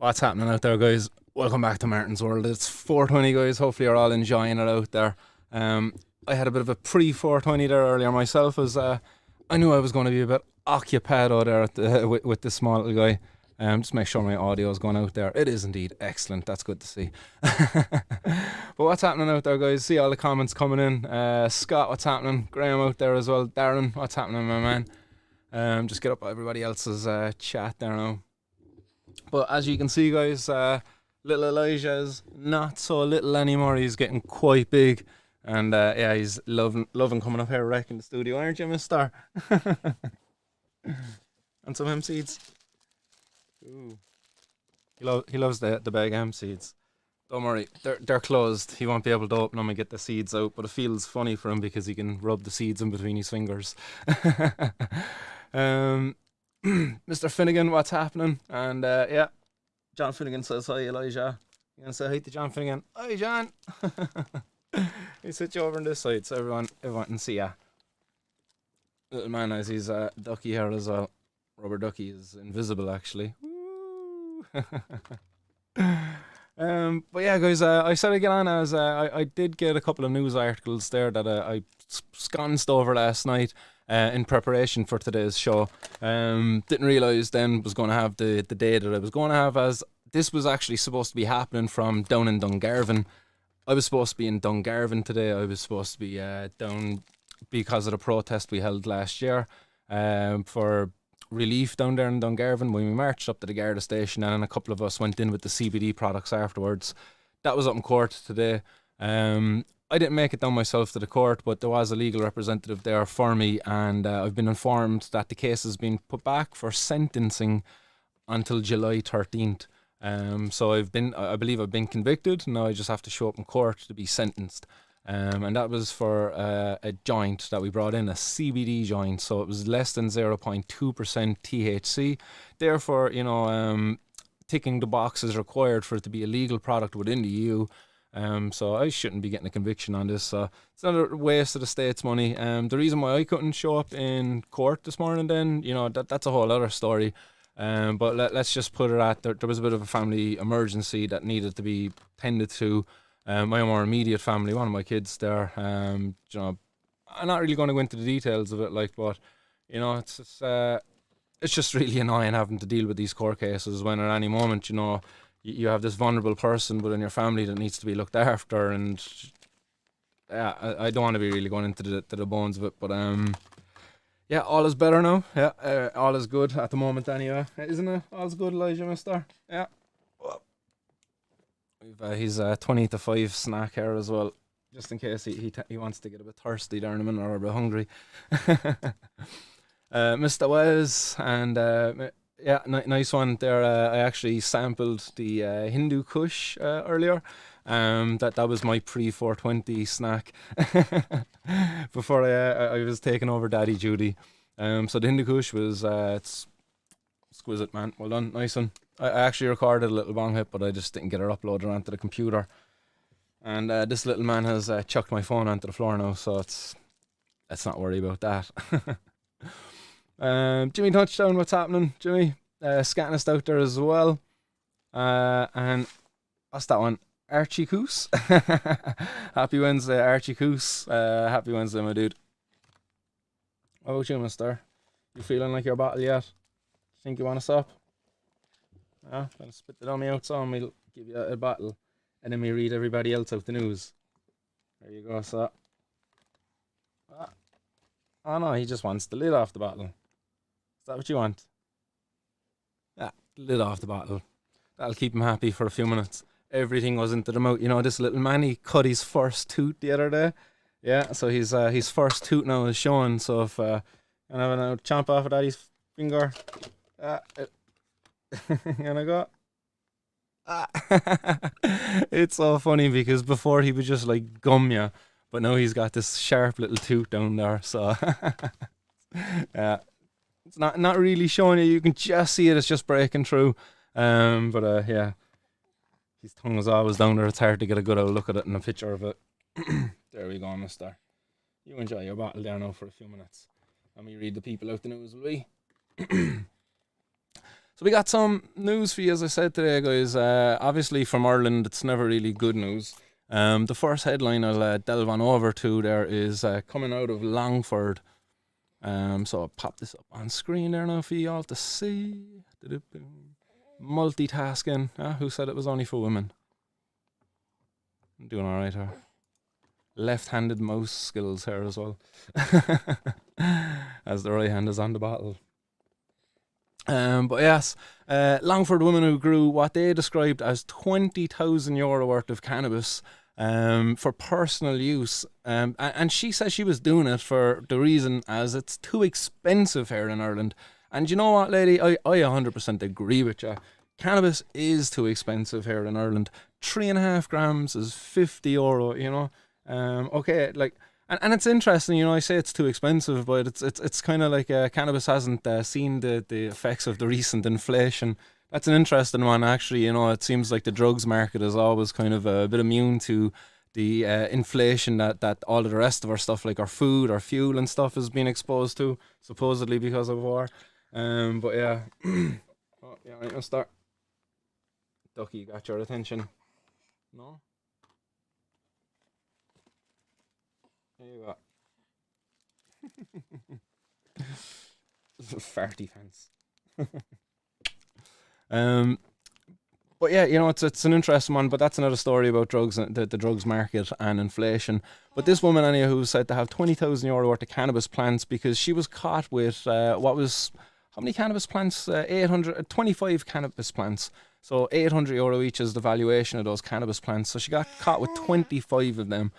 What's happening out there, guys? Welcome back to Martin's World. It's 4:20, guys. Hopefully, you're all enjoying it out there. Um, I had a bit of a pre 4:20 there earlier myself, as I knew I was going to be a bit occupied out there with this small little guy. Just make sure my audio is going out there. It is indeed excellent. That's good to see. But what's happening out there, guys? See all the comments coming in. Scott, what's happening? Graham out there as well. Darren, what's happening, my man? Just get up everybody else's chat there now. But as you can see, guys, little Elijah's not so little anymore. He's getting quite big. And yeah, he's loving coming up here wrecking the studio, aren't you, mister? And some hemp seeds. Ooh. He loves the bag hemp seeds. Don't worry, they're closed. He won't be able to open them and get the seeds out, but it feels funny for him because he can rub the seeds in between his fingers. Mr. Finnegan, what's happening? And yeah, John Finnegan says hi, Elijah. You gonna say hi to John Finnegan? Hi, John. He sit you over on this side so everyone can see ya. Little man has his ducky hair as well. Rubber ducky is invisible, actually. Woo. But yeah, guys, I said I'd get on as I did get a couple of news articles there that I sconced over last night in preparation for today's show. Didn't realise then was going to have the day that I was going to have, as this was actually supposed to be happening from down in Dungarvan. I was supposed to be in Dungarvan today. I was supposed to be down because of the protest we held last year for relief down there in Dungarvan, when we marched up to the Garda station, and a couple of us went in with the CBD products afterwards. That was up in court today. I didn't make it down myself to the court, but there was a legal representative there for me, and I've been informed that the case has been put back for sentencing until July 13th. So I believe I've been convicted. Now I just have to show up in court to be sentenced. And that was for a joint that we brought in, a CBD joint. So it was less than 0.2% THC. Therefore, ticking the boxes required for it to be a legal product within the EU. So I shouldn't be getting a conviction on this. So it's not a waste of the state's money. The reason why I couldn't show up in court this morning, then, that's a whole other story. But let's just put it at there was a bit of a family emergency that needed to be tended to. My more immediate family, one of my kids there. I'm not really going to go into the details of it, but it's just really annoying having to deal with these court cases when at any moment, you have this vulnerable person within your family that needs to be looked after, and yeah, I don't want to be really going into the bones of it, but yeah, all is better now. Yeah, all is good at the moment anyway, isn't it? All's good, Elijah, mister. Yeah. We've his 20 to 5 snack here as well, just in case he wants to get a bit thirsty there in a minute, or a bit hungry. Mr. Wes, and yeah, nice one there. I actually sampled the Hindu Kush earlier. That was my pre 420 snack before I was taking over Daddy Judy. So the Hindu Kush was it's exquisite, man. Well done, nice one. I actually recorded a little bong hit, but I just didn't get her uploaded onto the computer. And this little man has chucked my phone onto the floor now, so let's not worry about that. Jimmy Touchdown, what's happening, Jimmy? Scatnist out there as well. And what's that one? Archie Coos. Happy Wednesday, Archie Coos. Happy Wednesday, my dude. What about you, mister? You feeling like you're bottle yet? Think you want to stop? Gonna spit it on me out, so we'll give you a bottle, and then we read everybody else out the news. There you go, so. Oh no, he just wants the lid off the bottle. Is that what you want? Yeah, lid off the bottle. That'll keep him happy for a few minutes. Everything goes into the mouth. This little man, he cut his first tooth the other day. Yeah, so his first tooth now is showing. So if you have a chomp off of daddy's finger, and I go. It's so funny because before he would just like gum you, but now he's got this sharp little tooth down there. So yeah, it's not really showing you. You can just see it. It's just breaking through. But yeah, his tongue is always down there. It's hard to get a good old look at it in a picture of it. There we go, mister. You enjoy your bottle there now for a few minutes. Let me read the people out the news, will we? So we got some news for you, as I said today, guys. Obviously from Ireland, it's never really good news. The first headline I'll delve on over to there is coming out of Longford. So I'll pop this up on screen there now for you all to see. Multitasking. Who said it was only for women? I'm doing alright here. Left-handed mouse skills here as well. As the right hand is on the bottle. But yes, Longford women who grew what they described as €20,000 worth of cannabis for personal use. And she says she was doing it for the reason as it's too expensive here in Ireland. And you know what, lady? I 100% agree with you. Cannabis is too expensive here in Ireland. 3.5 grams is €50, you know. Okay, like, and it's interesting, you know. I say it's too expensive, but it's kind of like cannabis hasn't seen the effects of the recent inflation. That's an interesting one, actually. You know, it seems like the drugs market is always kind of a bit immune to the inflation that all of the rest of our stuff, like our food, our fuel, and stuff, is being exposed to, supposedly because of war. But yeah, oh, yeah, right, let's start. Ducky, got your attention? No. There you go. Farty pants. But yeah, you know, it's an interesting one, but that's another story about drugs and the drugs market and inflation. But this woman, anyway, who was said to have €20,000 worth of cannabis plants because she was caught with how many cannabis plants? 825 cannabis plants. So €800 each is the valuation of those cannabis plants. So she got caught with 25 of them.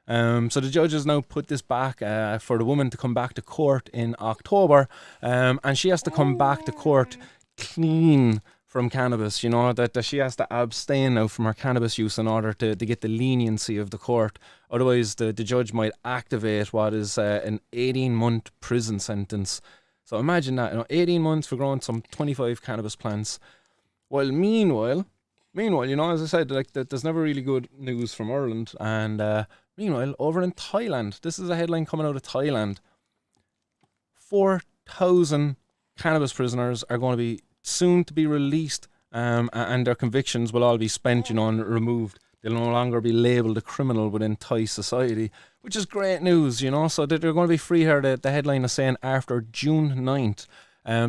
So the judges now put this back for the woman to come back to court in October, and she has to come back to court clean from cannabis. You know, that she has to abstain now from her cannabis use in order to get the leniency of the court. Otherwise, the judge might activate what is an 18-month prison sentence. So imagine that, you know, 18 months for growing some 25 cannabis plants. Well, meanwhile, you know, as I said, like there's never really good news from Ireland, and meanwhile, over in Thailand, this is a headline coming out of Thailand. 4,000 cannabis prisoners are going to be soon to be released, and their convictions will all be spent, you know, and removed. They'll no longer be labelled a criminal within Thai society, which is great news, you know. So they're going to be free here. The headline is saying after June 9th.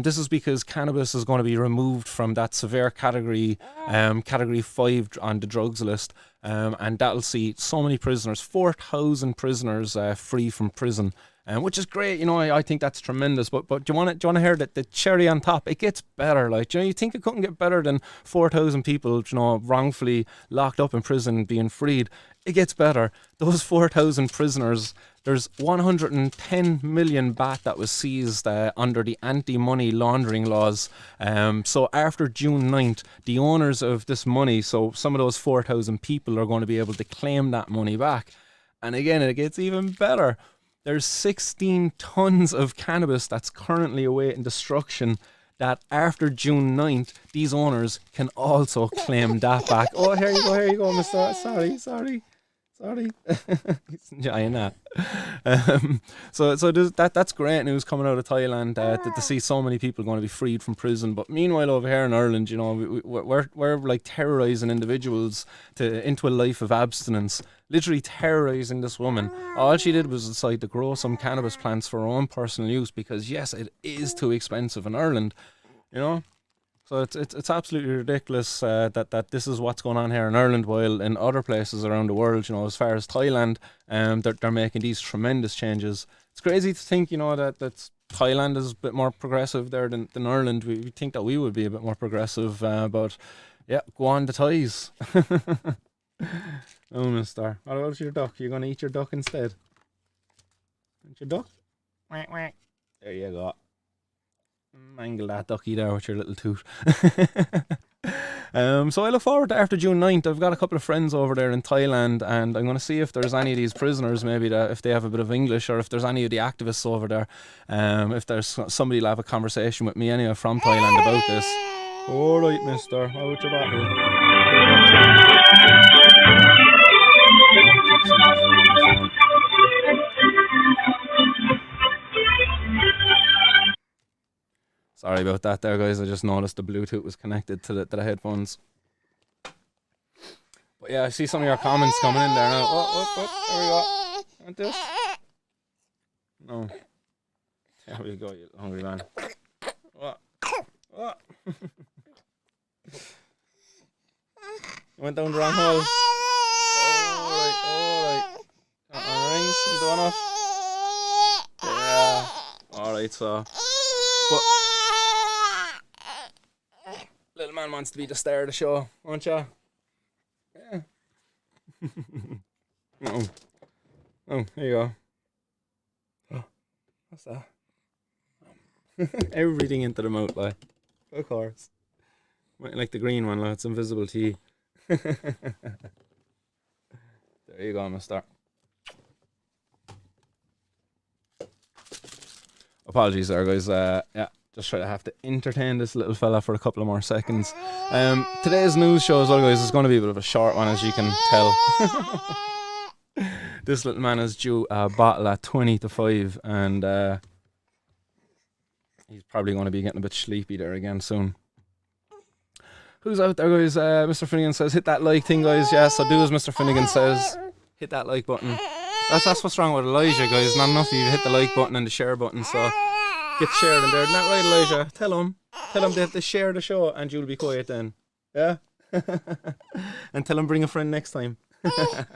This is because cannabis is going to be removed from that severe category 5 on the drugs list, and that'll see so many prisoners, 4,000 prisoners free from prison, which is great. You know, I think that's tremendous. But do you want to hear that the cherry on top? It gets better. Like, you know, you think it couldn't get better than 4,000 people, you know, wrongfully locked up in prison being freed. It gets better. Those 4,000 prisoners, there's 110 million baht that was seized under the anti-money laundering laws. So after June 9th, the owners of this money, so some of those 4,000 people, are going to be able to claim that money back. And again, it gets even better. There's 16 tons of cannabis that's currently awaiting destruction that after June 9th, these owners can also claim that back. Oh, here you go, mister. Sorry. He's enjoying that. So that's great news coming out of Thailand, to see so many people going to be freed from prison. But meanwhile, over here in Ireland, you know, we're like terrorising individuals into a life of abstinence. Literally terrorising this woman. All she did was decide to grow some cannabis plants for her own personal use because, yes, it is too expensive in Ireland, you know. So it's absolutely ridiculous that this is what's going on here in Ireland, while in other places around the world, you know, as far as Thailand, they're making these tremendous changes. It's crazy to think, you know, that Thailand is a bit more progressive there than Ireland. We think that we would be a bit more progressive, but yeah, go on the Thais. Oh, mister. What about your duck? You're going to eat your duck instead? Eat your duck? There you go. Mangle that ducky there with your little tooth. So I look forward to after June 9th. I've got a couple of friends over there in Thailand, and I'm going to see if there's any of these prisoners, maybe that if they have a bit of English, or if there's any of the activists over there. If there's somebody will have a conversation with me anyway from Thailand about this. All right, mister. How about your bottle? Sorry about that there, guys. I just noticed the Bluetooth was connected to the headphones. But yeah, I see some of your comments coming in there now. Oh, there we go. Want this? No. There we go, you hungry man. What? What? You went down the wrong hole. Alright. Rings into one off. Yeah. Alright, so. But little man wants to be the star of the show, won't ya? Yeah. Oh, here you go. Oh, what's that? Everything into the mouth, like. Of course. Might like the green one, like it's invisible to you. There you go, mister. Apologies there, guys. Yeah, just try to have to entertain this little fella for a couple of more seconds. Today's news show as well, guys, is going to be a bit of a short one, as you can tell. This little man is due a bottle at 20 to 5, and he's probably going to be getting a bit sleepy there again soon. Who's out there, guys? Mr. Finnegan says, hit that like thing, guys. Yes, I'll do as Mr. Finnegan says. Hit that like button. That's what's wrong with Elijah, guys. Not enough of you hit the like button and the share button, so get shared in there. Isn't that right, Elijah? Tell him they have to share the show and you'll be quiet then. Yeah? And tell him bring a friend next time. Right.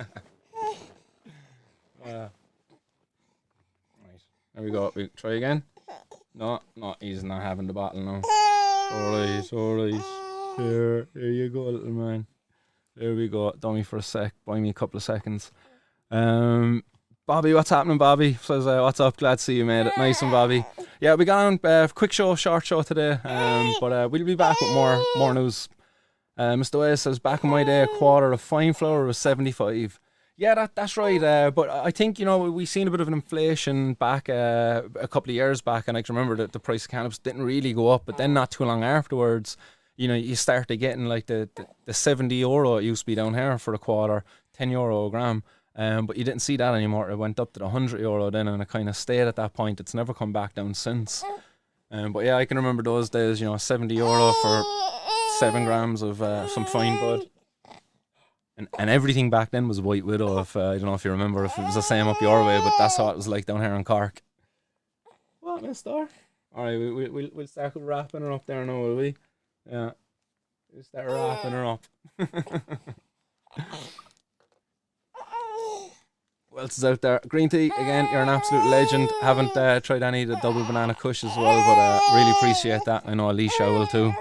There we go. We try again. No, he's not having the bottle now. Alright. There you go, little man. There we go. Dummy for a sec. Buy me a couple of seconds. Bobby, what's happening, Bobby? Says, what's up? Glad to see you, mate. Nice one, Bobby. Yeah, we got on quick show, short show today. But we'll be back with more news. Mr. West says, back in my day, a quarter of fine flour was 75. Yeah, that's right. But I think, we seen a bit of an inflation back a couple of years back, and I can remember that the price of cannabis didn't really go up, but then not too long afterwards, you started getting like the €70 it used to be down here for a quarter, €10 a gram. But you didn't see that anymore. It went up to the €100 then, and it kind of stayed at that point. It's never come back down since. But yeah, I can remember those days, €70 for 7 grams of some fine bud. And everything back then was White Widow. I don't know if you remember, if it was the same up your way, but that's how it was like down here in Cork. What, mister? Alright, we'll start wrapping her up there now, will we? Yeah. We'll start wrapping her up. Who else is out there? Green Tea, again, you're an absolute legend. Haven't tried any of the double banana kush as well, but really appreciate that. I know Alicia will too.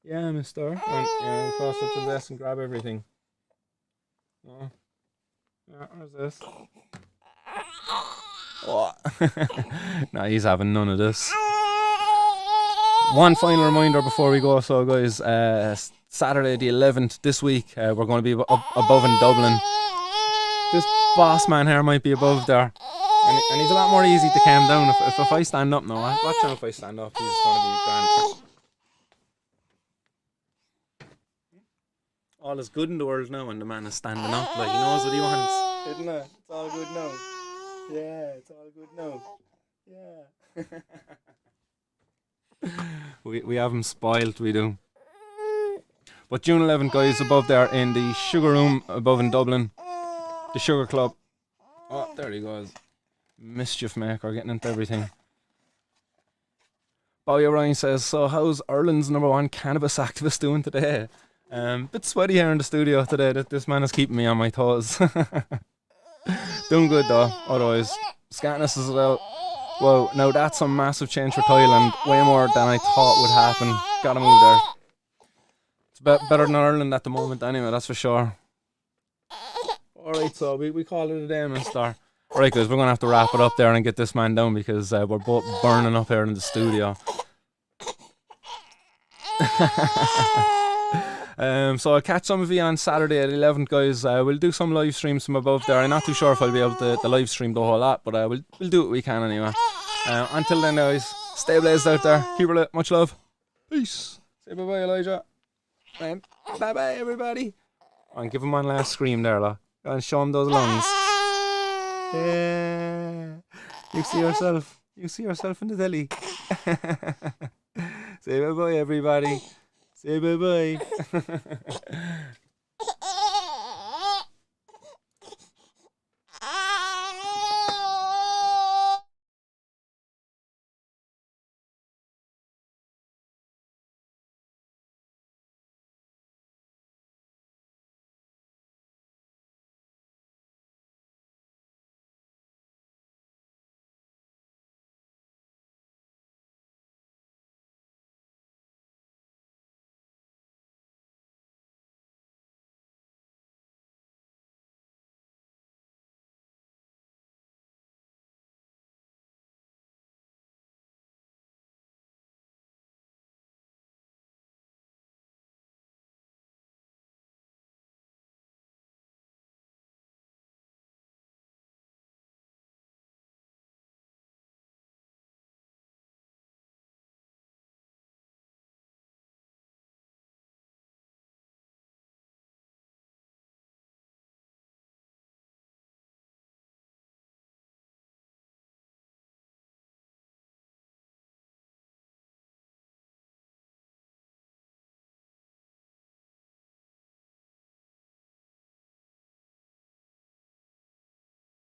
Yeah, mister. And cross up to the desk and grab everything. Oh. Yeah, where's this? Oh. Nah, he's having none of this. One final reminder before we go, so guys, Saturday the 11th this week, we're going to be above in Dublin. This boss man here might be above there, and he's a lot more easy to calm down. If I stand up now, watch him. If I stand up, he's going to be grand. All is good in the world now, and the man is standing up, like he knows what he wants, isn't it? It's all good now. Yeah, it's all good now. Yeah. we have him spoiled, we do. But June 11th, guys, above there in the Sugar Room above in Dublin. The Sugar Club. Oh, there he goes. Mischief maker, getting into everything. Bowie O'Ryan says, so how's Ireland's #1 cannabis activist doing today? Bit sweaty here in the studio today. This man is keeping me on my toes. Doing good though, otherwise. Scatness as well. Whoa, now that's some massive change for Thailand. Way more than I thought would happen. Gotta move there. It's better than Ireland at the moment anyway, that's for sure. Alright, so we call it a day, mister. Alright guys, we're going to have to wrap it up there and get this man down because we're both burning up here in the studio. So I'll catch some of you on Saturday at 11th, guys. We'll do some live streams from above there. I'm not too sure if I'll be able to live stream the whole lot, but we'll do what we can anyway. Until then, guys, stay blazed out there. Keep it lit. Much love. Peace. Say bye-bye, Elijah. And bye-bye, everybody. And give him one last scream there, look. Go and show him those lungs. Yeah. You see yourself in the telly. Say bye bye, everybody. Say bye bye.